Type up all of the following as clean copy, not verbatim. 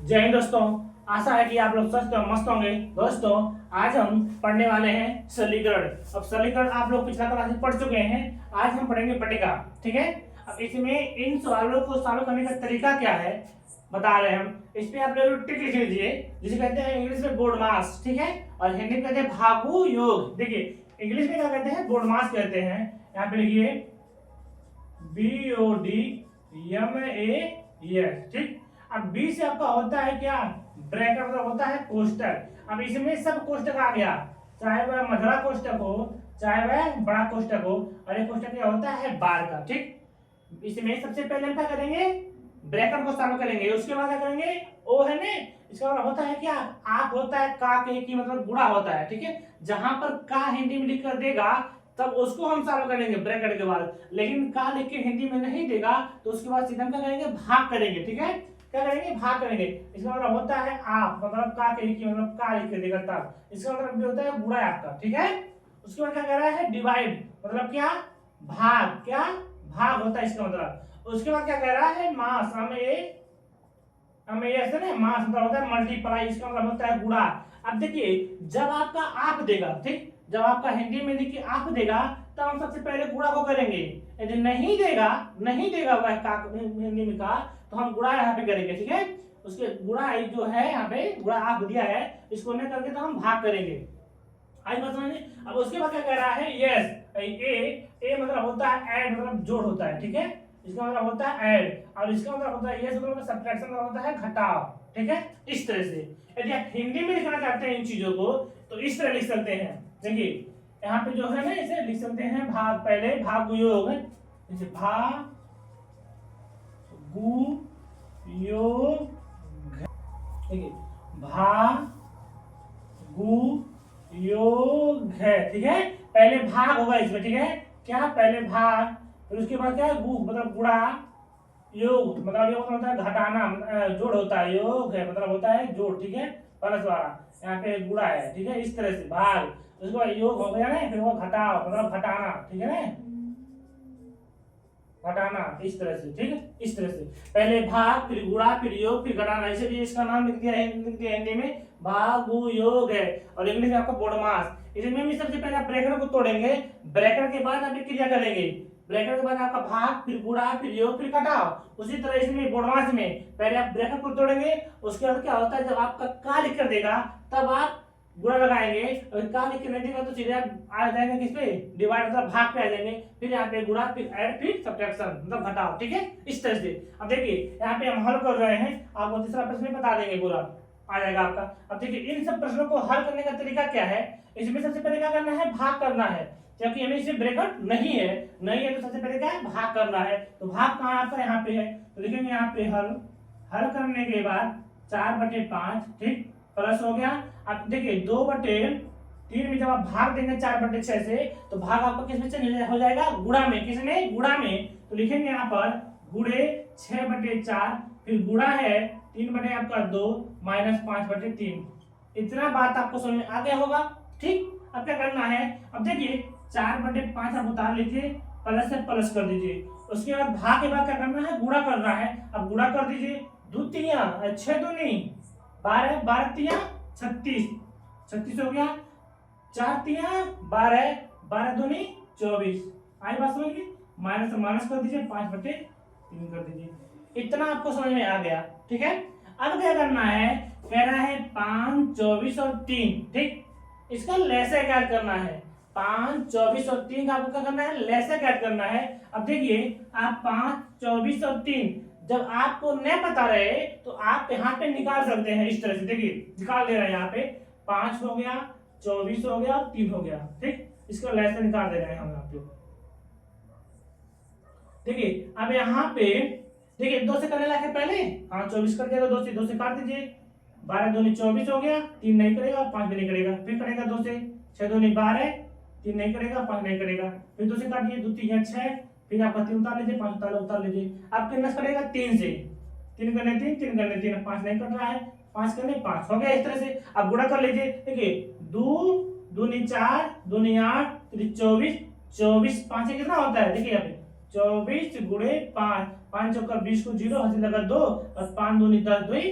जय हिंद दोस्तों। आशा है कि आप लोग स्वस्थ और मस्त होंगे। दोस्तों, आज हम पढ़ने वाले हैं सरलीकरण। अब सरलीकरण आप लोग पिछला क्लास में पढ़ चुके हैं। आज हम पढ़ेंगे पट्टिका। ठीक है। अब इसमें इन सवालों को सॉल्व करने का तरीका क्या है बता रहे हैं हम। इस पे आप लोग टिक लिख लीजिए, जिसे कहते हैं इंग्लिश में बोर्ड मास। ठीक है। और हिंदी में कहते हैं भागु योग। देखिए, इंग्लिश में क्या कहते हैं, बोर्ड मास कहते हैं। यहाँ पे लिखिए BODMAS। ठीक। अब बी से आपका होता है क्या, ब्रैकेट, मतलब होता है कोष्टक। अब इसमें सब कोष्टक आ गया, चाहे वह मझला कोष्टक हो चाहे वह बड़ा कोष्टक हो। और ये कोष्टक क्या होता है, बार का। ठीक। इसमें सबसे पहले हम क्या करेंगे, ब्रैकेट को सॉल्व करेंगे। उसके बाद क्या करेंगे, ओ है ने, इसका मतलब होता है क्या, आप होता है का के की मतलब गुणा होता है। ठीक है। जहां पर का हिंदी में लिख कर देगा तब उसको हम सॉल्व करेंगे ब्रैकेट के बाद। लेकिन का लिख के हिंदी में नहीं देगा तो उसके बाद सीधा क्या करेंगे, भाग करेंगे। ठीक है। क्या करेंगे, भाग करेंगे। इसका मतलब होता है आप, मतलब का के की मतलब का लिख के देगा तब। इसका मतलब भी होता है गुणा आपका। ठीक है। उसके बाद क्या कह रहा है, डिवाइड, मतलब क्या, भाग। क्या, भाग होता है इसका मतलब। उसके बाद क्या कह रहा है, मास। हमें ऐसे ना, मास मतलब होता है मल्टीप्लाई, इसका मतलब होता है गुणा। अब देखिए, जब आपका आप देगा, ठीक, जब आपका हिंदी में लिख के आप देगा तब हम सबसे पहले गुणा को करेंगे। यदि नहीं देगा वह का हिंदी में का, तो हम गुणा यहाँ पे करेंगे। ठीक है। उसके गुणा जो है यहाँ पे गुणा आप दिया है, इसको नहीं करके तो हम भाग करेंगे। आज बात समझिए। अब उसके बाद क्या कह रहा है, यस। ए मतलब होता है ऐड, मतलब जोड़ होता है। ठीक है। इसका मतलब होता है ऐड, और इसका मतलब होता है यस मतलब सब्ट्रैक्शन, मतलब होता है घटाव। ठीक है। इस तरह से यदि आप हिंदी में लिखना चाहते हैं इन चीजों को तो इस तरह लिख सकते हैं। देखिए, यहाँ पे जो है ना, इसे लिख सकते हैं भाग, पहले भाग योग, जैसे भागु योग। देखिए, भागु योग है। ठीक है। पहले भाग होगा इसमें। ठीक है। क्या, पहले भाग, फिर उसके बाद क्या है, गु मतलब गुणा, योग मतलब योग होता है घटाना, जोड़ होता है। योग है मतलब होता है जोड़। ठीक है। प्लस वाला, यहाँ पे गुणा है। ठीक है। इस तरह से भाग, उसके बाद योग हो गया ना, फिर वो घटाओ मतलब घटाना। ठीक है ना, घटाना, इस तरह से। ठीक है। इस तरह से पहले भाग, फिर गुणा, फिर योग, फिर घटाना। इसीलिए इसका नाम लिख दिया है हिंदी में भागु योग है, और इंग्लिश में आपका बोर्ड मास। इसमें भी सबसे पहले आप ब्रैकेट को तोड़ेंगे, ब्रैकेट के बाद आप क्रिया करेंगे। ब्रैकेट के बाद आपका भाग, फिर गुणा, फिर योग, फिर घटाओ। उसी तरह इसमें बोर्ड मास में पहले आप ब्रैकेट को तोड़ेंगे, उसके बाद क्या होता है, जब आपका का लिख कर देगा तब आप गुणा लगाएंगे। अगर का लिख के नहीं देगा तो सीधे आप आ जाएंगे किस पे, डिवाइड मतलब भाग पे आ जाएंगे। फिर यहाँ पे गुणा, फिर ऐड, फिर सब्ट्रैक्शन मतलब घटाओ। ठीक है। इस तरह से अब देखिए, यहाँ पे हम हल कर रहे हैं, आपको तीसरा प्रश्न बता देंगे, पूरा आ जाएगा आपका। अब देखिए, इन सब प्रश्नों को हल करने का तरीका क्या है। इसमें सबसे पहले क्या करना है, भाग करना है, क्योंकि हमें इसमें ब्रैकेट नहीं है तो सबसे पहले क्या है, भाग करना है। तो भाग कहाँ आपका, यहाँ पे है, तो लिखेंगे यहाँ पे हल। हल करने के बाद 4/5, ठीक, प्लस हो गया। अब देखिए 2/3 में जब आप भाग देंगे 4/6 से, तो भाग आपका किस में चेंज हो जाएगा, गुणा में। किसमें, गुणा में। तो लिखेंगे यहाँ पर गुणे 6/4, फिर गुणा है 3 आपका 2 माइनस 5/3। इतना बात आपको समझ में आ गया होगा। ठीक। अब क्या करना है, अब देखिए 4/5 आप उतार लीजिए, प्लस से प्लस कर दीजिए। उसके बाद भाग के बाद क्या करना है, गुणा करना है। अब गुणा कर दीजिए, 2 तिया 6 दूनी 12, 12 तिया 36, 36 हो गया। 4 तिया 12, 12 दूनी 24। आई बात समझ में, माइनस माइनस कर दीजिए, 5/3 कर दीजिए। इतना आपको समझ में आ गया। ठीक है। अब क्या करना है, कह रहा है 5, 24 और 3। ठीक। इसका लैसे कैड करना है। 5, 24 और 3 का आपको क्या करना है, लैसे कैड करना है। अब देखिए, आप 5, 24 और 3 जब आपको नहीं पता रहे तो आप यहाँ पे निकाल सकते हैं इस तरह से। देखिए, निकाल दे रहे हैं यहाँ पे, 5 हो गया, 24 हो गया और 3 हो गया। ठीक। इसका लैसे निकाल दे रहे हैं हम यहाँ पे। देखिए, अब यहाँ पे देखिए 2 से करने लगे पहले, हाँ 24 कर दिया, 2 से काट दीजिए, 12 दूनी 24 हो गया, 3 नहीं करेगा और 5 भी नहीं करेगा। फिर करेगा 2 से, 6 दूनी 12, 3 नहीं करेगा, 5 नहीं करेगा। फिर 2 से काटिए, 2 3 6, फिर आपका 3 उतार लीजिए, 5 उतार लीजिए। आप कितना करेगा, 3 से, 3 करने 3, 3 करने 3, 5 नहीं कट रहा है, 5 करने 5 हो गया। इस तरह से आप गुणा कर लीजिए। देखिए 2 दूनी 4, दूनी 8, 24, 24 5 से कितना होता है, देखिए यहाँ पे 24 गुणे 5, 5 चौका 20 को 0, हंसी लगा 2, और 5 दूनी 10, 2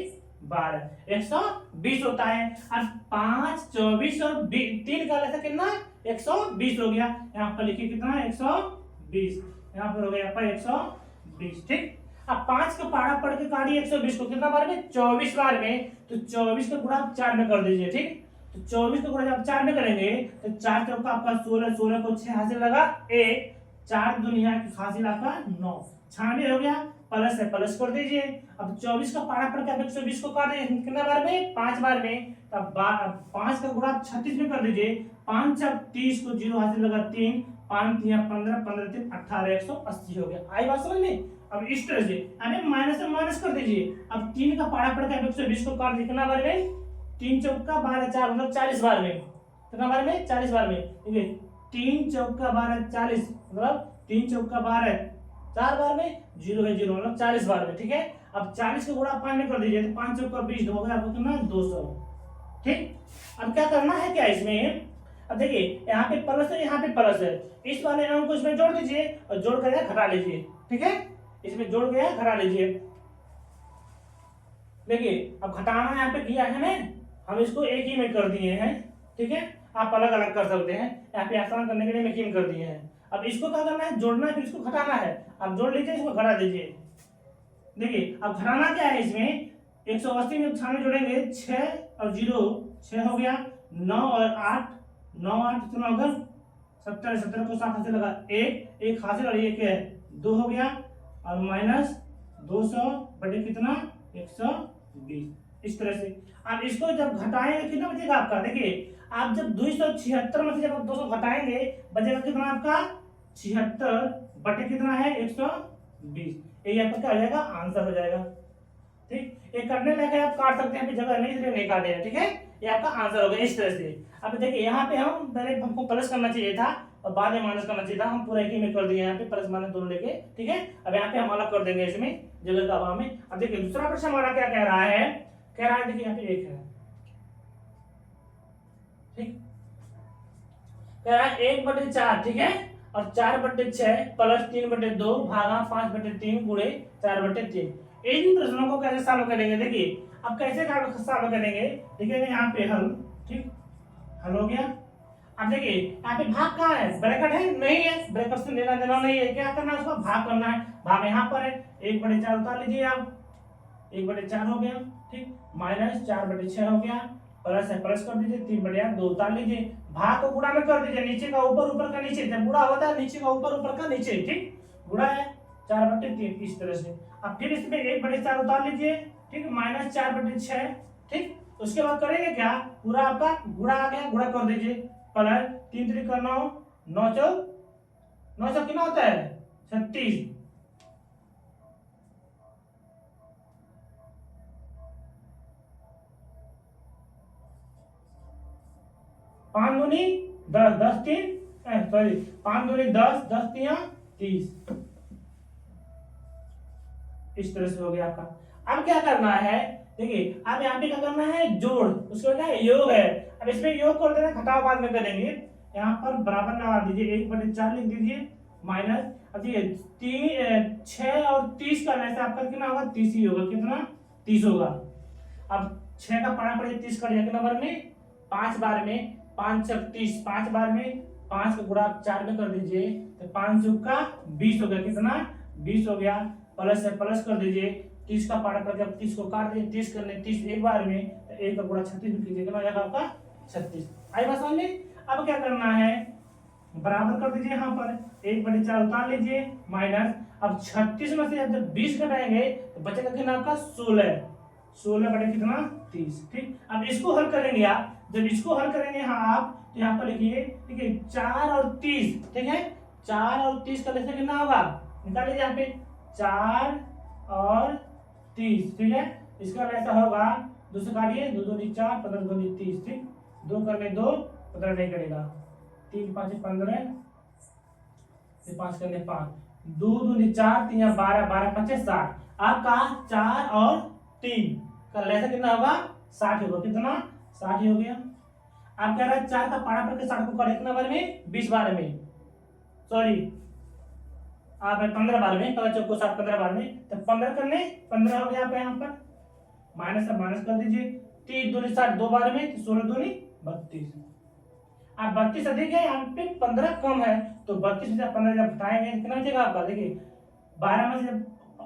12 120 होता है। अब 5 24 और 3 का लेता कितना 120 हो गया। यहाँ पर लिखिए कितना 120, यहाँ पर हो गया आपका 120। ठीक, अब 5 का पारा पढ़ के काटिए 120 को कितना बार में 24 बार में, तो 24 का गुणा आप 4 में कर दीजिए। ठीक, तो 24 का गुणा जब आप 4 में करेंगे तो 4 चौका आपका 16, 16 को 6 हासिल लगा 1, 4 दुनिया हासिल आपका 9, 96 हो गया। प्लस है प्लस कर दीजिए। अब 24 का पारा पढ़ के आप 120 को काट दीजिए कितना बार में 5 बार में, तब 5 का गुणा 36 में कर दीजिए। 5 जब 30 को 0 हासिल लगा 3, 5 3 15, 15 3 18, 180 हो गया। आई बात समझ में। अब इस तरह से हमें माइनस से माइनस कर दीजिए। अब 3 का पारा पढ़ के आप 120 को काट दीजिए कितना बार में 3 चौका 12 4 मतलब 40 बार में, कितना बार में 40 बार में। देखिए 3 चौका 12 40 मतलब 3 चौका 12 4 बार में, 0 है 0 मतलब 40 बार में। ठीक है, अब 40 का गुणा 5 में कर दीजिए तो 5 चौका 20 हो गया आपको कितना 200। ठीक, अब क्या करना है क्या इसमें, अब देखिए यहाँ पे प्लस है यहाँ पे प्लस है, इस वाले अंक को इसमें जोड़ दीजिए और जोड़ कर घटा लीजिए। ठीक है, इसमें जोड़ के घटा लीजिए। देखिए अब घटाना यहाँ पे किया है ना, हम इसको एक ही में कर दिए हैं। ठीक है, आप अलग अलग कर सकते हैं, यहाँ पे आसान करने के लिए मैं किन कर दिए हैं। अब इसको क्या करना है जोड़ना है फिर इसको घटाना है। अब जोड़ लीजिए इसको घटा दीजिए। देखिए अब घटाना क्या है इसमें 180 में 96 जोड़ेंगे 6 और 0 6 हो गया, 9 और 8 9 8 कितना होगा 70, 70 को 7 हासिल लगा 1 1 हासिल और 1 है 2 हो गया, और माइनस 200 बटे कितना 120। इस तरह से आप इसको जब घटाएंगे कितना बचेगा आपका, देखिए आप जब 276 में से जब आप 200 घटाएंगे बचेगा कितना आपका 76 बटे कितना है 120। ये आपका क्या हो जाएगा आंसर हो जाएगा। ठीक, ये करने लगे आप काट सकते हैं, अभी जगह नहीं इसलिए नहीं काटे हैं। ठीक है, ये आपका आंसर हो गया इस तरह से। अब देखिए यहाँ पे हम पहले हमको प्लस करना चाहिए था और बाद में माइनस करना चाहिए था, हम पूरा एक ही में कर दिए यहाँ पे प्लस माइनस दोनों लेके। ठीक है, अब यहाँ पे हम अलग कर देंगे इसमें जगह का अभाव में। अब देखिए दूसरा प्रश्न हमारा क्या कह रहा है, कह रहा है देखिए यहाँ पे 1 है। ठीक, कह रहा है 1/4। ठीक है, और 4/6 प्लस 3/2 भागा 5/3 गुणे 4/3। इन प्रश्नों को कैसे सॉल्व करेंगे, देखिए अब कैसे सॉल्व करेंगे देखिए यहाँ पे हल। ठीक, हल हो गया। अब देखिए यहाँ पे भाग कहाँ है, ब्रैकेट है नहीं है, ब्रैकेट से लेना देना नहीं है, क्या करना है उसको भाग करना है। भाग यहाँ पर है 1/4 उतार लीजिए आप 1/4 हो गया। ठीक, माइनस 4/6 हो गया, प्लस है प्लस कर दीजिए 3/2 उतार लीजिए। भाग को गुणा में कर दीजिए, नीचे का ऊपर ऊपर का नीचे, जब गुणा होता है नीचे का ऊपर ऊपर का नीचे। ठीक, गुणा है 4/3 इस तरह से। अब फिर इसमें 1/4 उतार लीजिए। ठीक, माइनस 4/6। ठीक, उसके बाद करेंगे क्या पूरा आपका गुणा आ गया, गुणा कर दीजिए प्लस 3 3 का 9 9 चौक 9 चौक कितना होता है 36, 5 दूनी 10 10 3 सॉरी 5 दूनी 10 10 3 30। इस तरह से हो गया आपका। अब क्या करना है देखिए अब यहाँ पे क्या करना है जोड़, उसके बाद क्या है योग है। अब इसमें योग कर देना, घटाव बाद में करेंगे। यहाँ पर बराबर लगा दीजिए 1/4 लिख दीजिए माइनस। अब देखिए 6 और 30 करने से आपका कितना होगा 30 ही होगा, कितना 30 होगा। अब 6 का पारा पड़े 30 कर दिया नंबर में 5 बार में, 5 चौक 30 5 बार में, 5 का गुणा 4 में कर दीजिए तो 5 चौक का 20 हो गया, कितना 20 हो गया। प्लस से प्लस कर दीजिए 30 का पारा करके अब 30 को काट दीजिए, 30 करने 30 एक बार में तो 1 का गुणा 36 में कीजिए, कितना हो जाएगा आपका 36। आई बात समझ में। अब क्या करना है बराबर कर दीजिए, यहाँ पर 1/4 उतार लीजिए माइनस। अब 36 में से जब 20 घटाएंगे तो बचेगा कितना आपका 16, 16 बटे कितना 30। ठीक, अब इसको हल करेंगे आप, जब इसको हल करेंगे यहाँ आप तो यहाँ पर लिखिए ठीक है 4 और 30। ठीक है, 4 और 30 का लेकर कितना होगा निकाल लीजिए यहाँ पे 4 और 30। ठीक है, इसका ऐसा होगा 2 से काटिए 2 2 4 15 2 30। ठीक, 2 करने 2 15 नहीं करेगा, 3 5 15 5 करने 5 2 2 4 3 12 12 5 60। आपका 4 और 3 का लेसा कितना होगा 60 होगा, कितना 60 हो गया। आप कह रहा है 4 का पारा पढ़ के 60 को करे कितना बार में 20 बार में, सॉरी आप 15 बार में, 15 चौको 60 15 बार में, तो 15 करने 15 हो गया आपका यहाँ पर माइनस से माइनस कर दीजिए, 30 दूनी 60, 2 बार में 16 दूनी 32। अब 32 अधिक है, यहाँ पे 15 कम है, तो 32 में से 15 जब घटाएंगे कितना बचेगा आपका, देखिए 12 में से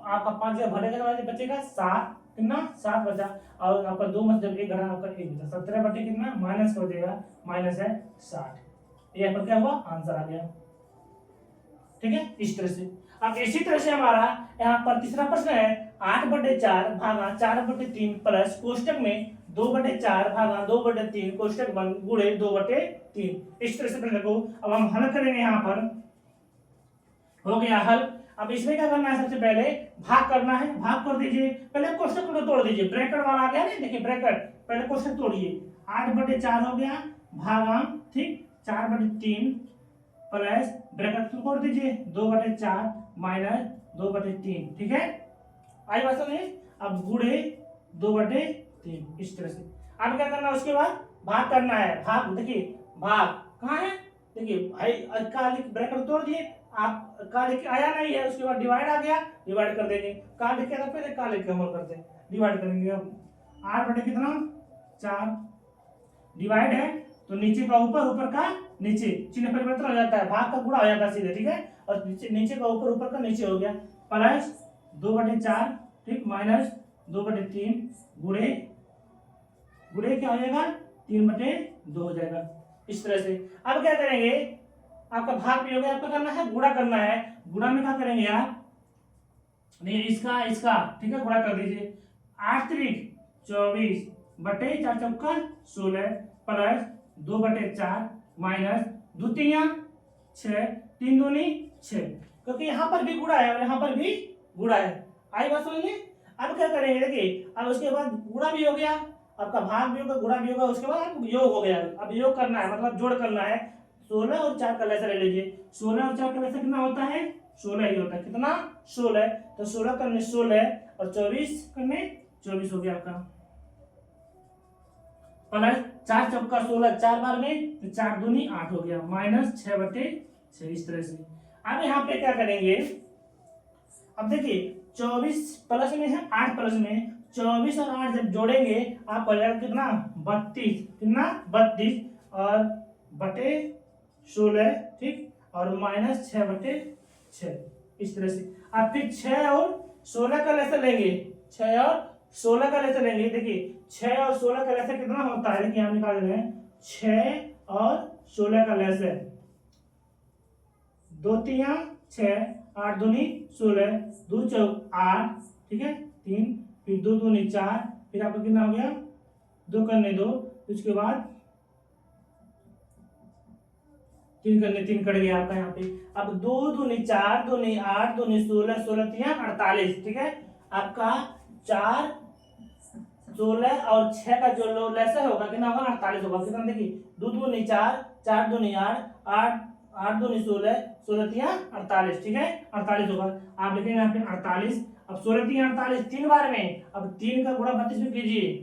आपका 5 जब घटेगा तो बचेगा 7, कितना 7 बचा, और आपका 2 में से जब 1 घटा आपका 1 बचा, 17 बटे कितना माइनस कर देगा, माइनस है 60। ये पर क्या हुआ, आंसर आ गया। ठीक है, इस तरह से। अब इसी तरह से हमारा यहाँ पर तीसरा प्रश्न है, 8/4 भागा 4/3 प्लस कोष्टक में 2/4 भागा 2/3 कोष्टक बंद गुणे 2/3। इस तरह से प्रश्न को अब हम हल करेंगे। यहाँ पर हो गया हल। अब इसमें क्या करना है, सबसे पहले भाग करना है, भाग कर दीजिए। पहले कोष्टक को तोड़ दीजिए, ब्रैकेट वाला आ गया ना, देखिए ब्रैकेट, पहले कोष्टक तोड़िए। 8/4 हो गया भागा, ठीक 4/3 प्लस ब्रैकेट तोड़ दीजिए 2/4 माइनस 2/3। ठीक है, आई बात समझ में। अब गुणे 2/3 इस तरह से। अब क्या करना है, उसके बाद भाग करना है। भाग देखिए, भाग कहाँ है, देखिए भाई का ब्रैकेट तोड़ दिए, आप का लिख आया नहीं है, उसके बाद डिवाइड आ गया, डिवाइड कर देंगे। का लिखे था पहले, का लिख के हम करते हैं, डिवाइड करेंगे। अब 8/4 डिवाइड है तो नीचे का ऊपर, ऊपर का नीचे, चिन्ह परिवर्तन हो जाता है, भाग का गुणा हो जाता है सीधे। ठीक है, और नीचे का ऊपर, ऊपर का नीचे हो गया, प्लस 2/4, ठीक माइनस 2/3 गुणे, गुणे क्या हो जाएगा 3/2 हो जाएगा। इस तरह से अब क्या करेंगे, आपका भाग भी हो गया, आपका करना है गुणा करना है। गुणा में क्या करेंगे आप, नहीं इसका इसका, ठीक है गुणा कर दीजिए। 8 त्रिक 24 बटे 4 चौका 16 प्लस 2/4 माइनस 2 तिया 6, 3 दूनी 6, क्योंकि यहाँ पर भी गुणा है और यहाँ पर भी गुणा है। आई बात समझ में। अब क्या करेंगे, देखिए अब उसके बाद गुणा भी हो गया, आपका भाग भी होगा, गुणा भी होगा, उसके बाद योग हो गया। अब योग करना है, मतलब जोड़ करना है। 16 और 4 का लैसा ले लीजिए, 16 और 4 का लैसा कितना होता है, 16 ही होता है। कितना 16, तो 16 करने 16 और 24 करने 24 हो गया आपका, प्लस 4 चौका 16, 4 बार में तो 4 दूनी 8 हो गया, माइनस 6/6। इस तरह से अब यहाँ पे क्या करेंगे, अब देखिए 24 प्लस में है 8 प्लस में, 24 और 8 जब जोड़ेंगे आप हो जाएगा कितना 32, कितना 32 और बटे 16, ठीक, और माइनस 6/6। इस तरह से आप फिर 6 और 16 का लेकर लेंगे, 6 और 16 का लेकर लेंगे। देखिए 6 और 16 का लेकर कितना होता है, देखिए हम निकाल रहे हैं 6 और 16 का लेकर 2 तिया 6, 8 दूनी 16, 2 चौक 8, ठीक है 3, फिर 2 दूनी 4, फिर आपका कितना हो गया 2 करने 2, उसके बाद 3 करने 3 कट गया आपका यहाँ पे। अब 2 दूनी 4, दूनी 8, दूनी 16, 16 तिया 48, ठीक है। आपका 4, 16 और 6 का जो लेसा होगा कितना होगा 48 होगा। कितना देखिए 2 दूनी 4, 4 दूनी 8, 8 दूनी 16, 16 तिया 48, ठीक है 48 होगा। आप लिखेंगे यहाँ पे 48। अब 16 तिया 48 3 बार में, अब 3 का गुणा 32 में कीजिए,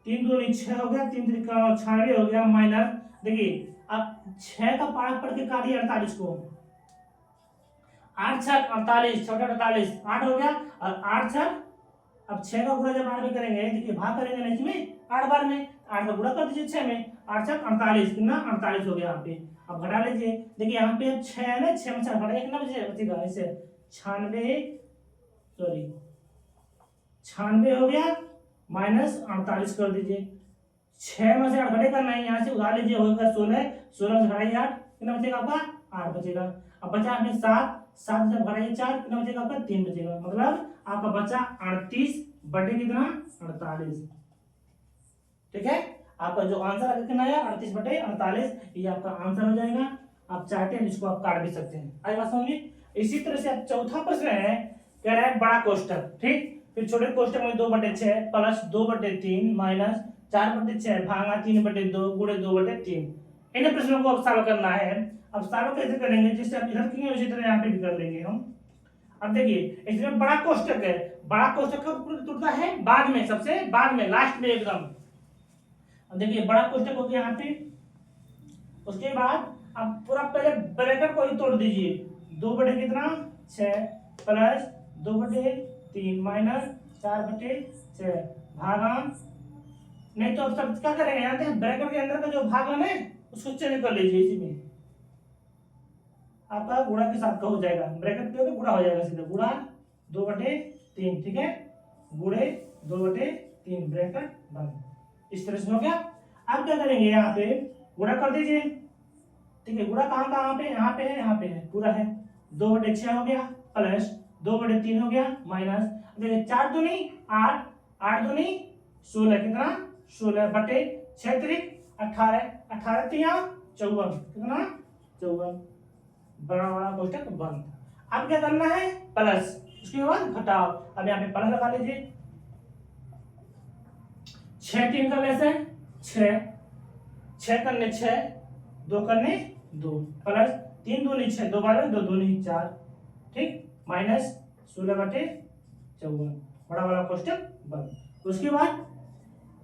3 दूनी 6 हो गया, 3 त्रिका 96 हो गया, माइनस देखिए अब 6 का पार्ट पढ़ के काटिए 48 को, 8 छक 48, छोटा 48 8 हो गया, और 8 छक अब 6 का गुणा जब 8 में करेंगे, देखिए भाग करेंगे नहीं में 8 बार में, 8 का गुणा कर दीजिए 6 में, 8 छक 48, कितना 48 हो गया यहाँ पे। अब घटा लीजिए, देखिए यहाँ पे 6 है ना, 6 में 4 घटा कितना बचेगा ऐसे 96, सॉरी 96 हो गया, माइनस 48 कर दीजिए। 6 में से 8 घटेगा नहीं, यहाँ से उधार लीजिए, होगा 16, 16 से घटाइए 8, कितना बचेगा आपका 8 बचेगा। अब बचा आपने 7, 7 से घटाइए 4, कितना बचेगा आपका 3 बचेगा, मतलब आपका बचा 38 बटे कितना 48, ठीक है। आपका जो आंसर कितना है 38 बटे 48, ये आपका आंसर हो जाएगा। आप चाहते हैं इसको आप काट भी सकते हैं। आज बात समझिए। इसी तरह से चौथा प्रश्न है, कह रहा है बड़ा कोष्टक, ठीक, फिर छोटे कोष्टक में 2/6 प्लस 2/3 माइनस 4/6 भागा 3/2 गुणे 2/3। इन प्रश्नों को अब सॉल्व करना है। अब सॉल्व कैसे करेंगे, जिससे आप इधर किए उसी तरह यहाँ पे भी कर लेंगे हम। अब देखिए इसमें बड़ा कोष्टक है, बड़ा कोष्टक कब टूटता है, बाद में, सबसे बाद में, लास्ट में एकदम। अब देखिए बड़ा कोष्टक हो गया यहाँ पे, उसके बाद अब पूरा पहले ब्रैकेट को ही तोड़ दीजिए, 2 बटे कितना 6 प्लस 2/3 माइनस 4/6 भागा, नहीं तो अब सब क्या करेंगे, जानते हैं ब्रैकेट के अंदर का जो भागन है उसको चेंज कर लीजिए, इसी में आपका गुणा के साथ का हो जाएगा, ब्रैकेट पे गुणा हो जाएगा सीधा, गुणा 2/3, ठीक है, गुणे 2/3 ब्रैकेट बंद। इस तरह से हो गया। अब क्या करेंगे, यहाँ पे गुणा कर दीजिए, ठीक है, गुणा कहाँ कहाँ पे, यहाँ पे है, यहाँ पे है, पूरा है, 2/6 हो गया प्लस 2/3 हो गया माइनस, देखिए 4 दूनी 8, 8 दूनी 16, कितना 16/6 त्रिक 18, 18 तिया 54, कितना 54, बड़ा वाला कोष्टक बंद। अब क्या करना है, प्लस, उसके बाद घटाओ, अब यहाँ पे प्लस लगा लीजिए, 6 3 का लेस है 6, 6 करने 6, 2 करने 2, प्लस 3 दूनी 6, 2 बार 2 दूनी 4, ठीक, माइनस 16/54, बड़ा वाला कोष्टक बंद। उसके बाद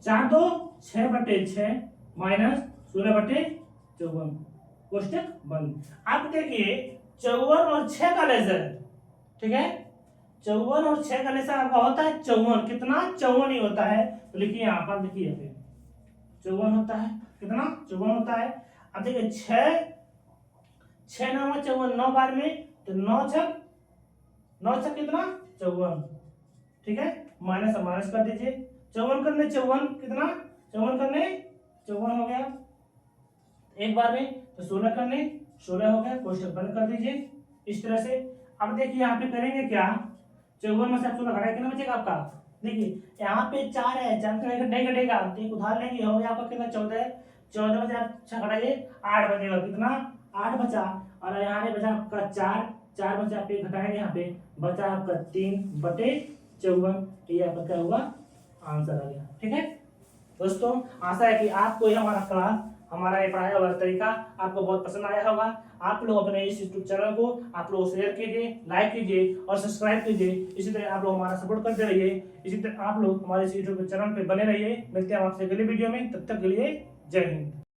4 2 6/6 माइनस 16/54, कोष्टक बंद। अब देखिए 54 और 6 का लेसर, ठीक है, 54 और 6 का लेसर आपका होता है 54, कितना 54 ही होता है, तो लिखिए यहाँ पर, देखिए 54 होता है, कितना 54 होता है। अब देखिए 6 9 54, 9 बार में तो 9 छक कितना 54, ठीक है, माइनस माइनस कर दीजिए, 54 करने 54, कितना 54 करने 54 हो गया एक बार में, तो 16 करने 16 हो गया, कोष्टक बंद कर दीजिए इस तरह से। अब देखिए यहाँ पे करेंगे क्या, 54 में से आप 16 घटाए, कितना बचेगा आपका, देखिए यहाँ पे 4 है, 4 से नहीं घटेगा तो एक उधार लेंगे, हो गया आपका कितना 14 है, 14 में से आप 6 घटाइए 8 बचेगा, कितना 8 बचा, और यहाँ पे बचा आपका 4, 4 में से आप एक घटाएंगे, यहाँ पे बचा आपका 3/54, ये आपका क्या होगा, आंसर आ गया। ठीक है दोस्तों, आशा है कि आपको ये हमारा क्लास, हमारा ये पढ़ाया वाला तरीका आपको बहुत पसंद आया होगा। आप लोग अपने इस यूट्यूब चैनल को आप लोग शेयर कीजिए, लाइक कीजिए और सब्सक्राइब कीजिए। इसी तरह आप लोग हमारा सपोर्ट करते रहिए, इसी तरह आप लोग हमारे इस यूट्यूब चैनल पे बने रहिए। मिलते हैं आपसे अगले वीडियो में, तब तक के लिए जय हिंद।